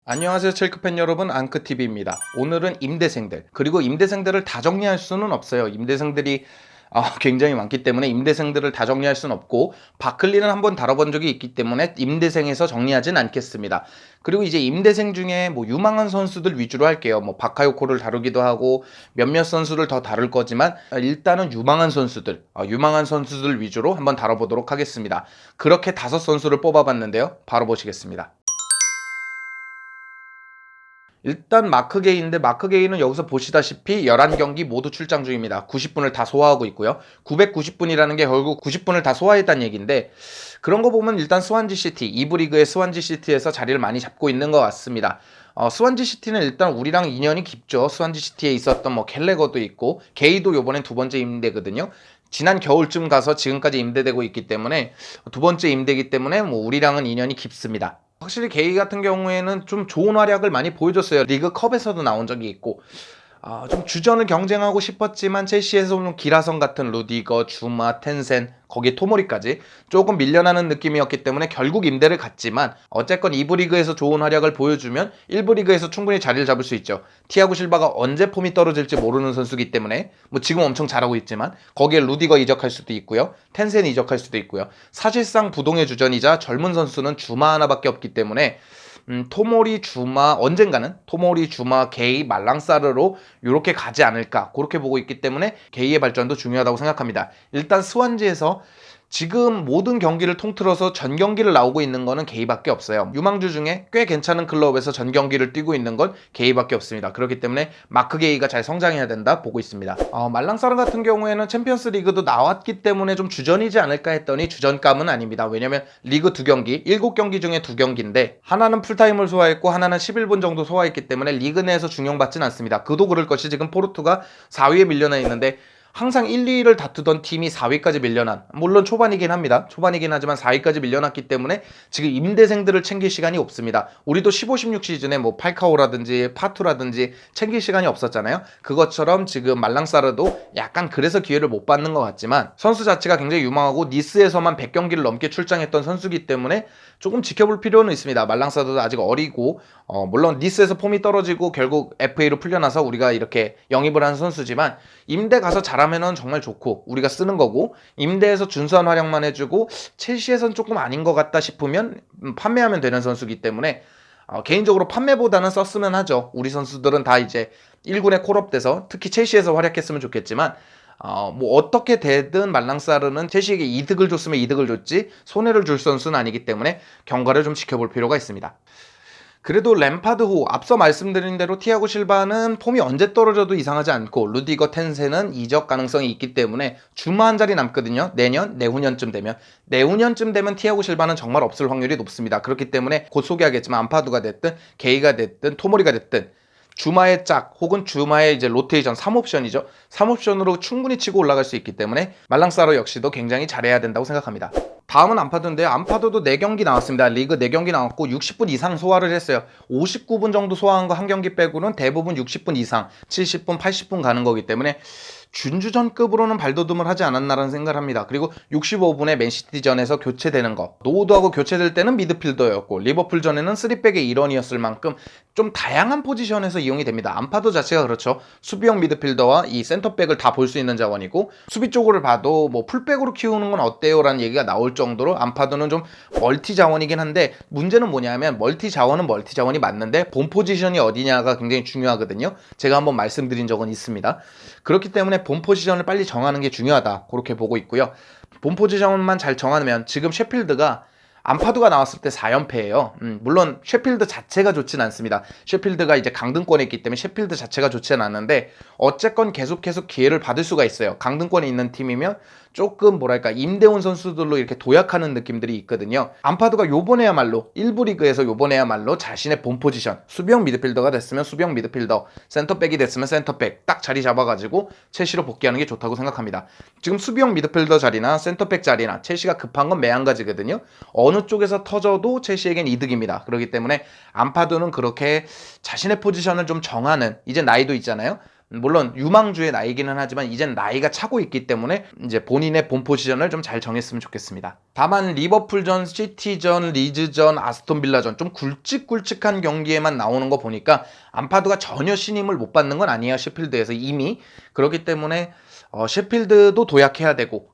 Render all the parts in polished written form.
안녕하세요, 첼크팬 여러분. 앙크TV입니다. 오늘은 임대생들, 그리고 임대생들을 다 정리할 수는 없어요. 임대생들이 굉장히 많기 때문에 임대생들을 다 정리할 수는 없고, 바클리는 한번 다뤄본 적이 있기 때문에 임대생에서 정리하진 않겠습니다. 그리고 이제 임대생 중에 뭐 유망한 선수들 위주로 할게요. 뭐 바카요코를 다루기도 하고 몇몇 선수를 더 다룰 거지만, 일단은 유망한 선수들 위주로 한번 다뤄보도록 하겠습니다. 그렇게 5선수를 뽑아봤는데요. 바로 보시겠습니다. 일단 마크 게이인데, 마크 게이는 여기서 보시다시피 11경기 모두 출장 중입니다. 90분을 다 소화하고 있고요. 990분이라는 게 결국 90분을 다 소화했다는 얘기인데, 그런 거 보면 일단 스완지 시티, 2부 리그의 스완지 시티에서 자리를 많이 잡고 있는 것 같습니다. 스완지 시티는 일단 우리랑 인연이 깊죠. 스완지 시티에 있었던 뭐 켈레거도 있고, 게이도 요번엔 2번째 임대거든요. 지난 겨울쯤 가서 지금까지 임대되고 있기 때문에 2번째 임대이기 때문에 뭐 우리랑은 인연이 깊습니다. 확실히 게이 같은 경우에는 좀 좋은 활약을 많이 보여줬어요. 리그컵에서도 나온 적이 있고, 좀 주전을 경쟁하고 싶었지만 첼시에서 좀 기라성 같은 루디거, 주마, 텐센, 거기에 토모리까지 조금 밀려나는 느낌이었기 때문에 결국 임대를 갔지만, 어쨌건 2부 리그에서 좋은 활약을 보여주면 1부 리그에서 충분히 자리를 잡을 수 있죠. 티아고 실바가 언제 폼이 떨어질지 모르는 선수기 때문에 뭐 지금 엄청 잘하고 있지만 거기에 루디거 이적할 수도 있고요, 텐센 이적할 수도 있고요. 사실상 부동의 주전이자 젊은 선수는 주마 하나밖에 없기 때문에 토모리, 주마, 언젠가는 토모리, 주마, 게이, 말랑사르로 이렇게 가지 않을까, 그렇게 보고 있기 때문에 게이의 발전도 중요하다고 생각합니다. 일단 스완지에서 지금 모든 경기를 통틀어서 전 경기를 나오고 있는 거는 게이밖에 없어요. 유망주 중에 꽤 괜찮은 클럽에서 전 경기를 뛰고 있는 건 게이밖에 없습니다. 그렇기 때문에 마크 게이가 잘 성장해야 된다 보고 있습니다. 말랑사르 같은 경우에는 챔피언스 리그도 나왔기 때문에 좀 주전이지 않을까 했더니 주전감은 아닙니다. 왜냐면 리그 2경기, 7경기 중에 2경기인데 하나는 풀타임을 소화했고 하나는 11분 정도 소화했기 때문에 리그 내에서 중용받진 않습니다. 그도 그럴 것이 지금 포르투가 4위에 밀려나 있는데, 항상 1, 2위를 다투던 팀이 4위까지 밀려난, 물론 초반이긴 합니다. 초반이긴 하지만 4위까지 밀려났기 때문에 지금 임대생들을 챙길 시간이 없습니다. 우리도 15, 16 시즌에 뭐 팔카오라든지 파투라든지 챙길 시간이 없었잖아요. 그것처럼 지금 말랑사르도 약간 그래서 기회를 못 받는 것 같지만, 선수 자체가 굉장히 유망하고 니스에서만 100경기를 넘게 출장했던 선수기 때문에 조금 지켜볼 필요는 있습니다. 말랑사르도 아직 어리고, 물론 니스에서 폼이 떨어지고 결국 FA로 풀려나서 우리가 이렇게 영입을 한 선수지만, 임대 가서 잘하면은 정말 좋고 우리가 쓰는 거고, 임대에서 준수한 활약만 해주고 첼시에선 조금 아닌 것 같다 싶으면 판매하면 되는 선수기 때문에, 개인적으로 판매보다는 썼으면 하죠. 우리 선수들은 다 이제 1군에 콜업돼서 특히 첼시에서 활약했으면 좋겠지만, 뭐 어떻게 되든 말랑사르는 첼시에게 이득을 줬으면 이득을 줬지 손해를 줄 선수는 아니기 때문에 경과를 좀 지켜볼 필요가 있습니다. 그래도 램파드 후 앞서 말씀드린 대로 티아고 실바는 폼이 언제 떨어져도 이상하지 않고, 루디거, 텐센은 이적 가능성이 있기 때문에 주마 한 자리 남거든요. 내후년쯤 되면 티아고 실바는 정말 없을 확률이 높습니다. 그렇기 때문에 곧 소개하겠지만 암파두가 됐든 게이가 됐든 토모리가 됐든 주마의 짝 혹은 주마의 이제 로테이션 3옵션이죠. 3옵션으로 충분히 치고 올라갈 수 있기 때문에 말랑사로 역시도 굉장히 잘해야 된다고 생각합니다. 다음은 암파도인데요. 암파도도 4경기 나왔습니다. 리그 4경기 나왔고 60분 이상 소화를 했어요. 59분 정도 소화한 거 한 경기 빼고는 대부분 60분 이상, 70분, 80분 가는 거기 때문에 준주전급으로는 발돋움을 하지 않았나라는 생각을 합니다. 그리고 65분에 맨시티전에서 교체되는 거, 노우드하고 교체될 때는 미드필더였고 리버풀전에는 3백의 일원이었을 만큼 좀 다양한 포지션에서 이용이 됩니다. 암파도 자체가 그렇죠. 수비형 미드필더와 이 센터백을 다 볼 수 있는 자원이고, 수비 쪽으로 봐도 뭐 풀백으로 키우는 건 어때요? 라는 얘기가 나올 정도로 암파도는 좀 멀티 자원이긴 한데, 문제는 뭐냐면 멀티 자원은 멀티 자원이 맞는데 본 포지션이 어디냐가 굉장히 중요하거든요. 제가 한번 말씀드린 적은 있습니다. 그렇기 때문에 본 포지션을 빨리 정하는 게 중요하다, 그렇게 보고 있고요. 본 포지션만 잘 정하면, 지금 셰필드가 암파두가 나왔을 때 4연패예요. 물론 셰필드 자체가 좋진 않습니다. 셰필드가 이제 강등권에 있기 때문에 셰필드 자체가 좋진 않은데, 어쨌건 계속 기회를 받을 수가 있어요. 강등권에 있는 팀이면 조금 뭐랄까 임대온 선수들로 이렇게 도약하는 느낌들이 있거든요. 암파두가 요번에야말로 1부 리그에서 요번에야말로 자신의 본 포지션, 수비형 미드필더가 됐으면 수비형 미드필더, 센터백이 됐으면 센터백 딱 자리 잡아가지고 첼시로 복귀하는 게 좋다고 생각합니다. 지금 수비형 미드필더 자리나 센터백 자리나 첼시가 급한 건 매한가지거든요. 어느 쪽에서 터져도 첼시에겐 이득입니다. 그렇기 때문에 암파두는 그렇게 자신의 포지션을 좀 정하는, 이제 나이도 있잖아요. 물론 유망주의 나이기는 하지만 이젠 나이가 차고 있기 때문에 이제 본인의 본 포지션을 좀 잘 정했으면 좋겠습니다. 다만 리버풀전, 시티전, 리즈전, 아스톤빌라전 좀 굵직굵직한 경기에만 나오는 거 보니까 암파드가 전혀 신임을 못 받는 건 아니에요. 셰필드에서 이미. 그렇기 때문에 셰필드도 도약해야 되고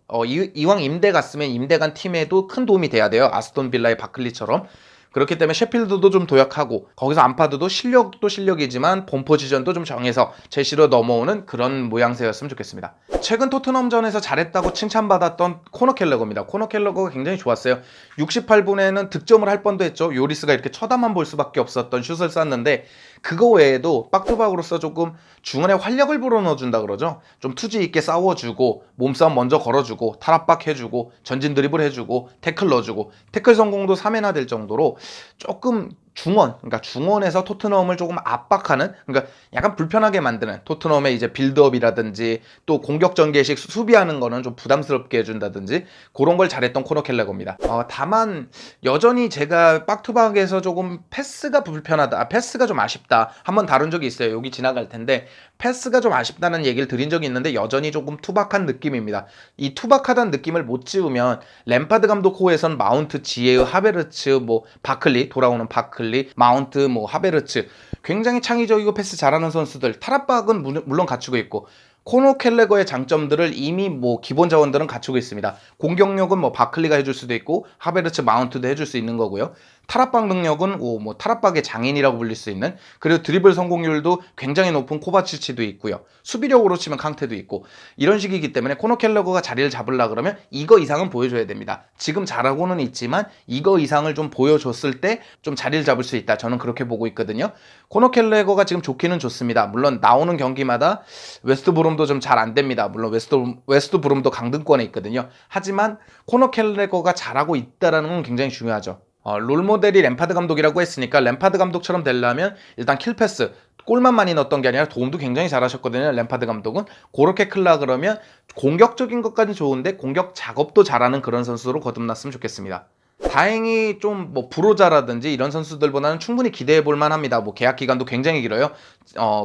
이왕 임대 갔으면 임대 간 팀에도 큰 도움이 돼야 돼요. 아스톤빌라의 바클리처럼. 그렇기 때문에 셰필드도 좀 도약하고 거기서 암파드도 실력도 실력이지만 본 포지션도 좀 정해서 첼시로 넘어오는 그런 모양새였으면 좋겠습니다. 최근 토트넘전에서 잘했다고 칭찬받았던 코너 켈러거입니다. 코너 켈러거가 굉장히 좋았어요. 68분에는 득점을 할 뻔도 했죠. 요리스가 이렇게 쳐다만 볼 수밖에 없었던 슛을 쐈는데 그거 외에도 박투박으로서 조금 중원에 활력을 불어넣어준다 그러죠. 좀 투지 있게 싸워주고 몸싸움 먼저 걸어주고 탈압박 해주고 전진 드리블 해주고 태클 넣어주고 태클 성공도 3회나 될 정도로 조금 그러니까 중원에서 토트넘을 조금 압박하는, 그러니까 약간 불편하게 만드는 토트넘의 이제 빌드업이라든지 또 공격 전개식 수비하는 거는 좀 부담스럽게 해준다든지 그런 걸 잘했던 코너 켈러거입니다. 다만 여전히 제가 박투박에서 조금 패스가 불편하다, 패스가 좀 아쉽다 한번 다룬 적이 있어요. 여기 지나갈 텐데 패스가 좀 아쉽다는 얘기를 드린 적이 있는데 여전히 조금 투박한 느낌입니다. 이 투박하다는 느낌을 못 지우면 램파드 감독 호에선 마운트, 지에우, 하베르츠, 바클리, 돌아오는 바클리, 마운트, 하베르츠 굉장히 창의적이고 패스 잘하는 선수들, 탈압박은 물론 갖추고 있고 코너 켈레거의 장점들을 이미 기본 자원들은 갖추고 있습니다. 공격력은 바클리가 해줄 수도 있고 하베르츠, 마운트도 해줄 수 있는 거고요. 탈압박 능력은 탈압박의 장인이라고 불릴 수 있는, 그리고 드리블 성공률도 굉장히 높은 코바치치도 있고요. 수비력으로 치면 캉테도 있고 이런 식이기 때문에 코너 켈러거가 자리를 잡으려 그러면 이거 이상은 보여줘야 됩니다. 지금 잘하고는 있지만 이거 이상을 좀 보여줬을 때 좀 자리를 잡을 수 있다. 저는 그렇게 보고 있거든요. 코너 켈러거가 지금 좋기는 좋습니다. 물론 나오는 경기마다 웨스트 브롬도 좀 잘 안 됩니다. 물론 웨스트 브롬도 강등권에 있거든요. 하지만 코너 켈러거가 잘하고 있다는 건 굉장히 중요하죠. 롤모델이 램파드 감독이라고 했으니까 램파드 감독처럼 되려면 일단 킬패스, 골만 많이 넣었던 게 아니라 도움도 굉장히 잘하셨거든요. 램파드 감독은. 그렇게 클라 그러면 공격적인 것까지 좋은데 공격 작업도 잘하는 그런 선수로 거듭났으면 좋겠습니다. 다행히 좀 브로자라든지 이런 선수들보다는 충분히 기대해 볼 만합니다. 계약 기간도 굉장히 길어요.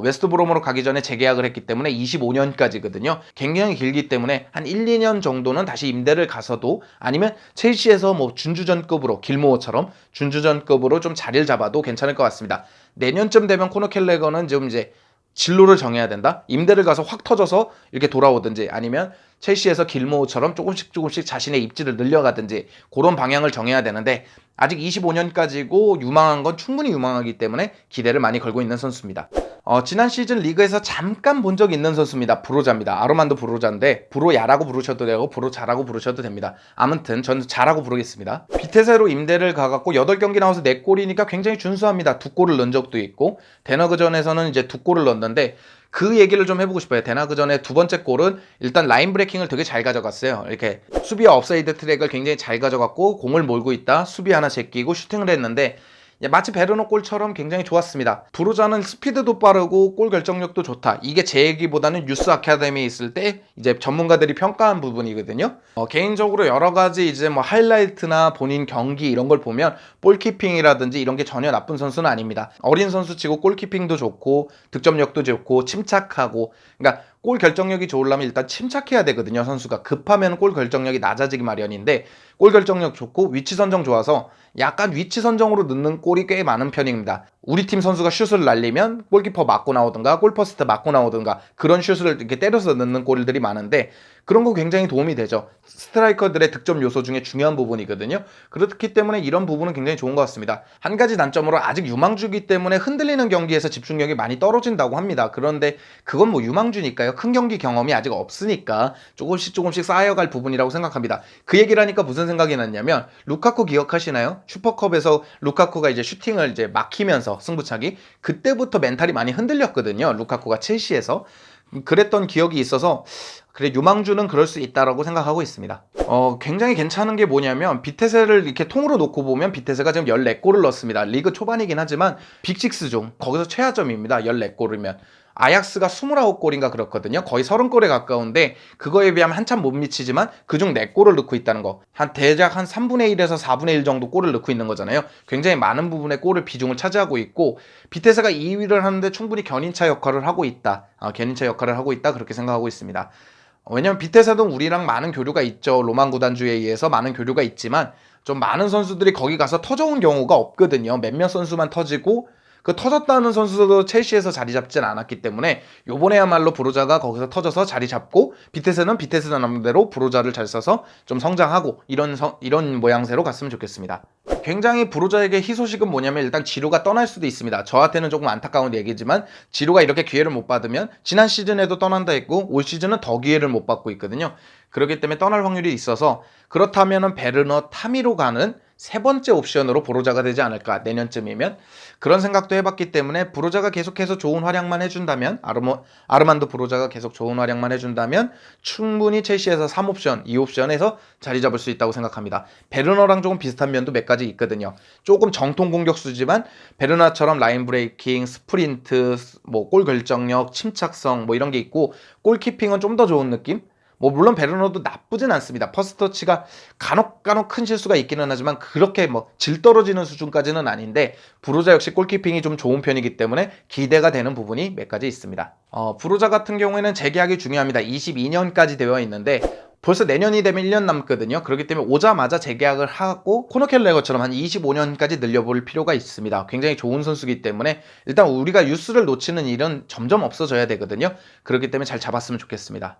웨스트 브롬으로 가기 전에 재계약을 했기 때문에 25년까지거든요. 굉장히 길기 때문에 한 1, 2년 정도는 다시 임대를 가서도, 아니면 첼시에서 준주전급으로 길모어처럼 준주전급으로 좀 자리를 잡아도 괜찮을 것 같습니다. 내년쯤 되면 코너 켈레거는 좀 이제 진로를 정해야 된다. 임대를 가서 확 터져서 이렇게 돌아오든지 아니면 첼시에서 길모어처럼 조금씩 자신의 입지를 늘려가든지 그런 방향을 정해야 되는데 아직 25년까지고 유망한 건 충분히 유망하기 때문에 기대를 많이 걸고 있는 선수입니다. 지난 시즌 리그에서 잠깐 본 적이 있는 선수입니다. 브로자입니다. 아르만도 브로자인데 브로야라고 부르셔도 되고 브로자라고 부르셔도 됩니다. 아무튼 저는 자라고 부르겠습니다. 비테세로 임대를 가갖고 8경기 나와서 4골이니까 굉장히 준수합니다. 2골을 넣은 적도 있고 데너그전에서는 이제 2골을 넣었는데 그 얘기를 좀 해보고 싶어요. 데나그전의 두 번째 골은 일단 라인 브레이킹을 되게 잘 가져갔어요. 이렇게 수비와 업사이드 트랙을 굉장히 잘 가져갔고 공을 몰고 있다 수비 하나 제끼고 슈팅을 했는데 마치 베르노 골처럼 굉장히 좋았습니다. 브로자는 스피드도 빠르고 골 결정력도 좋다. 이게 제 얘기보다는 유스 아카데미에 있을 때 이제 전문가들이 평가한 부분이거든요. 개인적으로 여러 가지 이제 하이라이트나 본인 경기 이런 걸 보면 볼키핑이라든지 이런 게 전혀 나쁜 선수는 아닙니다. 어린 선수치고 골키핑도 좋고 득점력도 좋고 침착하고, 그러니까 골 결정력이 좋으려면 일단 침착해야 되거든요. 선수가 급하면 골 결정력이 낮아지기 마련인데 골 결정력 좋고 위치 선정 좋아서 약간 위치 선정으로 넣는 골이 꽤 많은 편입니다. 우리 팀 선수가 슛을 날리면 골키퍼 맞고 나오든가 골퍼스트 맞고 나오든가 그런 슛을 이렇게 때려서 넣는 골들이 많은데 그런 거 굉장히 도움이 되죠. 스트라이커들의 득점 요소 중에 중요한 부분이거든요. 그렇기 때문에 이런 부분은 굉장히 좋은 것 같습니다. 한 가지 단점으로 아직 유망주기 때문에 흔들리는 경기에서 집중력이 많이 떨어진다고 합니다. 그런데 그건 유망주니까요. 큰 경기 경험이 아직 없으니까 조금씩 쌓여갈 부분이라고 생각합니다. 그 얘기를 하니까 무슨 생각이 났냐면 루카쿠 기억하시나요? 슈퍼컵에서 루카쿠가 이제 슈팅을 이제 막히면서 승부차기, 그때부터 멘탈이 많이 흔들렸거든요. 루카쿠가 첼시에서. 그랬던 기억이 있어서 그래, 유망주는 그럴 수 있다라고 생각하고 있습니다. 굉장히 괜찮은 게 뭐냐면 비테세를 이렇게 통으로 놓고 보면 비테세가 지금 14골을 넣었습니다. 리그 초반이긴 하지만 빅6 중 거기서 최하점입니다. 14골이면. 아약스가 29골인가 그렇거든요. 거의 30골에 가까운데 그거에 비하면 한참 못 미치지만 그중 4골을 넣고 있다는 거. 대략 한 3분의 1에서 4분의 1 정도 골을 넣고 있는 거잖아요. 굉장히 많은 부분의 골을 비중을 차지하고 있고 비테스가 2위를 하는데 충분히 견인차 역할을 하고 있다. 견인차 역할을 하고 있다. 그렇게 생각하고 있습니다. 왜냐면 비테스도 우리랑 많은 교류가 있죠. 로만 구단주에 의해서 많은 교류가 있지만 좀 많은 선수들이 거기 가서 터져온 경우가 없거든요. 몇몇 선수만 터지고 그 터졌다는 선수도 첼시에서 자리 잡진 않았기 때문에 요번에야말로 브로자가 거기서 터져서 자리 잡고 비테스는 비테스 나름대로 브로자를 잘 써서 좀 성장하고 이런 모양새로 갔으면 좋겠습니다. 굉장히 브로자에게 희소식은 뭐냐면 일단 지루가 떠날 수도 있습니다. 저한테는 조금 안타까운 얘기지만 지루가 이렇게 기회를 못 받으면 지난 시즌에도 떠난다 했고 올 시즌은 더 기회를 못 받고 있거든요. 그렇기 때문에 떠날 확률이 있어서 그렇다면 베르너 타미로 가는 세 번째 옵션으로 브로자가 되지 않을까 내년쯤이면 그런 생각도 해봤기 때문에 브로자가 계속해서 좋은 활약만 해준다면 아르만도 브로자가 계속 좋은 활약만 해준다면 충분히 첼시에서 3옵션, 2옵션에서 자리 잡을 수 있다고 생각합니다. 베르너랑 조금 비슷한 면도 몇 가지 있거든요. 조금 정통 공격수지만 베르너처럼 라인 브레이킹, 스프린트, 뭐 골 결정력, 침착성 뭐 이런 게 있고 골키핑은 좀 더 좋은 느낌? 뭐 물론 베르너도 나쁘진 않습니다. 퍼스터치가 간혹 큰 실수가 있기는 하지만 그렇게 뭐 질 떨어지는 수준까지는 아닌데 브로자 역시 골키핑이 좀 좋은 편이기 때문에 기대가 되는 부분이 몇 가지 있습니다. 브로자 같은 경우에는 재계약이 중요합니다. 22년까지 되어 있는데 벌써 내년이 되면 1년 남거든요. 그렇기 때문에 오자마자 재계약을 하고 코너 켈레거처럼 한 25년까지 늘려볼 필요가 있습니다. 굉장히 좋은 선수이기 때문에 일단 우리가 유스를 놓치는 일은 점점 없어져야 되거든요. 그렇기 때문에 잘 잡았으면 좋겠습니다.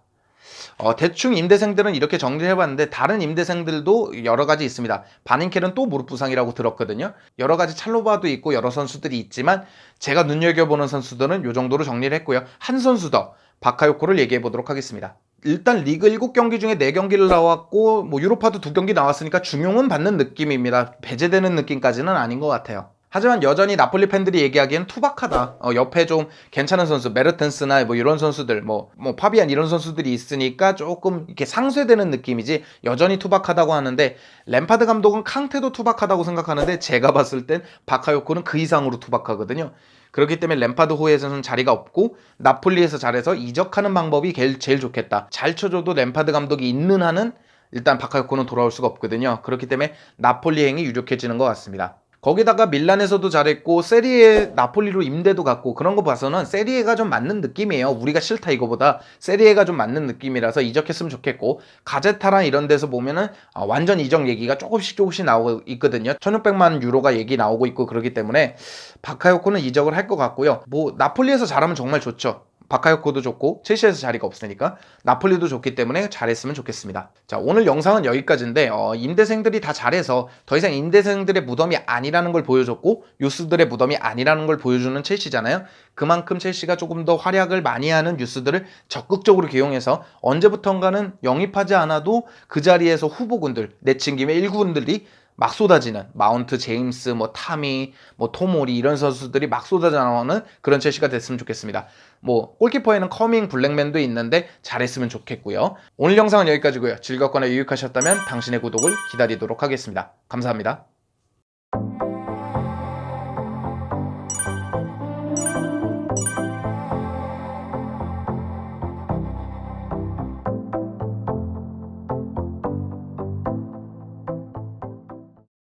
대충 임대생들은 이렇게 정리해봤는데 다른 임대생들도 여러 가지 있습니다. 바닌켈은 또 무릎 부상이라고 들었거든요. 여러 가지 찰로바도 있고 여러 선수들이 있지만 제가 눈여겨보는 선수들은 이 정도로 정리를 했고요. 한 선수 더 바카요코를 얘기해보도록 하겠습니다. 일단 리그 7경기 중에 4경기를 나왔고 뭐 유로파도 2경기 나왔으니까 중용은 받는 느낌입니다. 배제되는 느낌까지는 아닌 것 같아요. 하지만 여전히 나폴리 팬들이 얘기하기에는 투박하다. 옆에 좀 괜찮은 선수, 메르텐스나 뭐 이런 선수들, 뭐 파비안 이런 선수들이 있으니까 조금 이렇게 상쇄되는 느낌이지 여전히 투박하다고 하는데 램파드 감독은 캉테도 투박하다고 생각하는데 제가 봤을 땐 바카요코는 그 이상으로 투박하거든요. 그렇기 때문에 램파드 호에서는 자리가 없고 나폴리에서 잘해서 이적하는 방법이 제일 좋겠다. 잘 쳐줘도 램파드 감독이 있는 한은 일단 바카요코는 돌아올 수가 없거든요. 그렇기 때문에 나폴리 행이 유력해지는 것 같습니다. 거기다가 밀란에서도 잘했고 세리에 나폴리로 임대도 갔고 그런 거 봐서는 세리에가 좀 맞는 느낌이에요. 우리가 싫다 이거보다 세리에가 좀 맞는 느낌이라서 이적했으면 좋겠고 가제타랑 이런 데서 보면은 완전 이적 얘기가 조금씩 나오고 있거든요. 1600만 유로가 얘기 나오고 있고 그렇기 때문에 바카요코는 이적을 할 것 같고요. 뭐 나폴리에서 잘하면 정말 좋죠. 바카요코도 좋고 첼시에서 자리가 없으니까 나폴리도 좋기 때문에 잘했으면 좋겠습니다. 자, 오늘 영상은 여기까지인데 임대생들이 다 잘해서 더 이상 임대생들의 무덤이 아니라는 걸 보여줬고 유스들의 무덤이 아니라는 걸 보여주는 첼시잖아요. 그만큼 첼시가 조금 더 활약을 많이 하는 유스들을 적극적으로 기용해서 언제부턴가는 영입하지 않아도 그 자리에서 후보군들 내친 김에 1군들이 막 쏟아지는 마운트, 제임스, 뭐 타미, 뭐 토모리 이런 선수들이 막 쏟아져 나오는 그런 첼시가 됐으면 좋겠습니다. 뭐 골키퍼에는 커밍, 블랙맨도 있는데 잘했으면 좋겠고요. 오늘 영상은 여기까지고요. 즐겁거나 유익하셨다면 당신의 구독을 기다리도록 하겠습니다. 감사합니다.